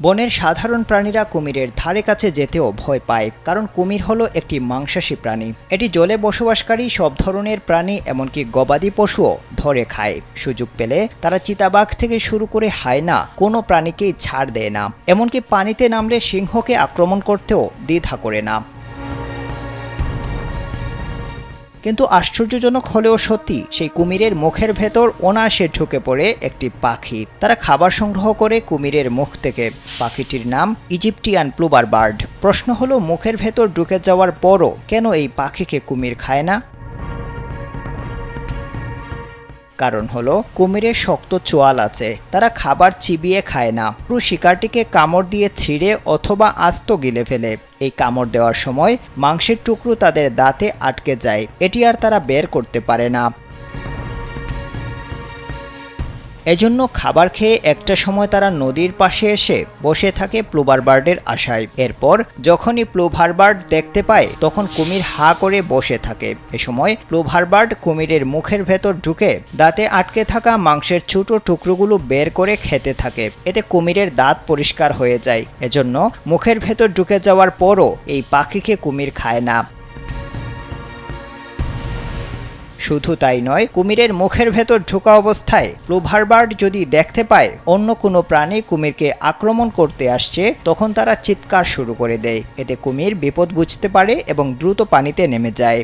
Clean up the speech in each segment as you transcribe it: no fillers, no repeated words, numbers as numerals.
বনের সাধারণ প্রাণীরা কুমিরের ধারে কাছে যেতেও ভয় পায়, কারণ কুমির হলো একটি মাংসাশী প্রাণী। এটি জলে বসবাসকারী সব ধরনের প্রাণী এমনকি গবাদি পশুও ধরে খায়। সুযোগ পেলে তারা চিতাবাঘ থেকে শুরু করে হায়না কোনো প্রাণীকেই ছাড় দেয় না, এমনকি পানিতে নামলে সিংহকে আক্রমণ করতেও দ্বিধা করে না। কিন্তু আশ্চর্যজনক হলেও সত্যি, সেই কুমিরের মুখের ভেতর অনায়াসে ঢুকে পড়ে একটি পাখি। তারা খাবার সংগ্রহ করে কুমিরের মুখ থেকে। পাখিটির নাম ইজিপ্টিয়ান প্লুভার বার্ড। প্রশ্ন হলো, মুখের ভেতর ঢুকে যাওয়ার পরও কেন এই পাখিকে কুমির খায় না? কারণ হলো, কুমিরের শক্ত চোয়াল আছে, তারা খাবার চিবিয়ে খায় না, পুরো শিকারটিকে কামড় দিয়ে ছিঁড়ে অথবা আস্ত গিলে ফেলে। এই কামড় দেওয়ার সময় মাংসের টুকরো তাদের দাঁতে আটকে যায়, এটি আর তারা বের করতে পারে না। এজন্য খাবার খেয়ে একটা সময় তারা নদীর পাশে এসে বসে থাকে প্লুভার বার্ডের আশায়। এরপর যখনই প্লুভার বার্ড দেখতে পায় তখন কুমির হা করে বসে থাকে। এ সময় প্লুভার বার্ড কুমিরের মুখের ভেতর ঢুকে দাঁতে আটকে থাকা মাংসের ছোট টুকরোগুলো বের করে খেতে থাকে। এতে কুমিরের দাঁত পরিষ্কার হয়ে যায়। এজন্য মুখের ভেতর ঢুকে যাওয়ার পরও এই পাখিকে কুমির খায় না। শুধু তাই নয়, কুমিরের মুখের ভেতর ঢোকা অবস্থায় প্লুভার বার্ড যদি দেখতে পায় অন্য কোনো প্রাণী কুমিরকে আক্রমণ করতে আসছে, তখন তারা চিৎকার শুরু করে দেয়। এতে কুমির বিপদ বুঝতে পারে এবং দ্রুত পানিতে নেমে যায়।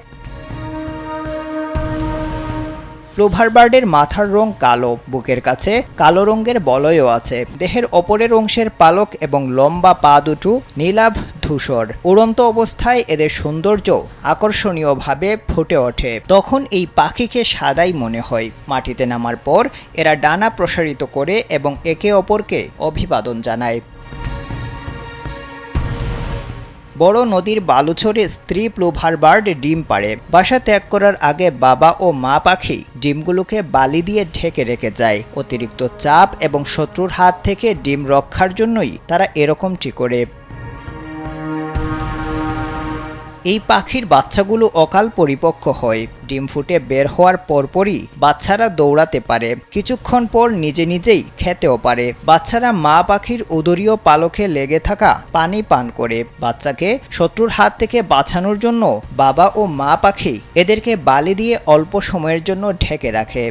প্লুভার বার্ডের মাথার রং কালো, বুকের কাছে কালো রঙের বলয়ও আছে। দেহের অপরের অংশের পালক এবং লম্বা পা দুটো নীলাভ ধূসর। উড়ন্ত অবস্থায় এদের সৌন্দর্য আকর্ষণীয়ভাবে ফুটে ওঠে। তখন এই পাখিকে সাদাই মনে হয়। মাটিতে নামার পর এরা ডানা প্রসারিত করে এবং একে অপরকে অভিবাদন জানায়। বড় নদীর বালুচরে স্ত্রী প্লুভার বার্ড ডিম পাড়ে। বাসা ত্যাগ করার আগে বাবা ও মা পাখি ডিমগুলোকে বালি দিয়ে ঢেকে রেখে যায়। অতিরিক্ত চাপ এবং শত্রুর হাত থেকে ডিম রক্ষার জন্যই তারা এরকমটি করে। এই পাখির বাচ্চাগুলো অকাল পরিপক্ক হয়। ডিম ফুটে বের হওয়ার পরপরই বাচ্চারা দৌড়াতে পারে, কিছুক্ষণ পর নিজে নিজেই খেতেও পারে। বাচ্চারা মা পাখির উদরীয় পালকে লেগে থাকা পানি পান করে। বাচ্চাকে শত্রুর হাত থেকে বাঁচানোর জন্য বাবা ও মা পাখি এদেরকে বালি দিয়ে অল্প সময়ের জন্য ঢেকে রাখে।